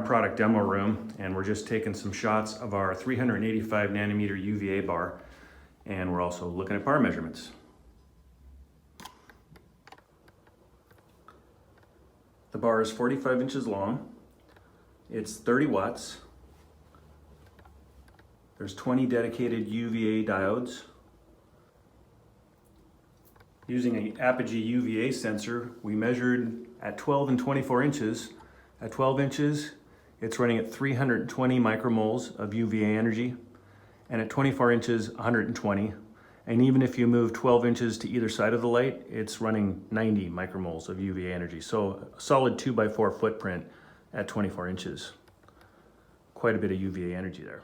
product demo room, and we're just taking some shots of our 385 nanometer UVA bar, and we're also looking at bar measurements. The bar is 45 inches long. It's 30 watts. There's 20 dedicated UVA diodes. Using an Apogee UVA sensor, we measured at 12 and 24 inches. At 12 inches, it's running at 320 micromoles of UVA energy, and at 24 inches, 120. And even if you move 12 inches to either side of the light, it's running 90 micromoles of UVA energy. So a solid 2x4 footprint at 24 inches. Quite a bit of UVA energy there.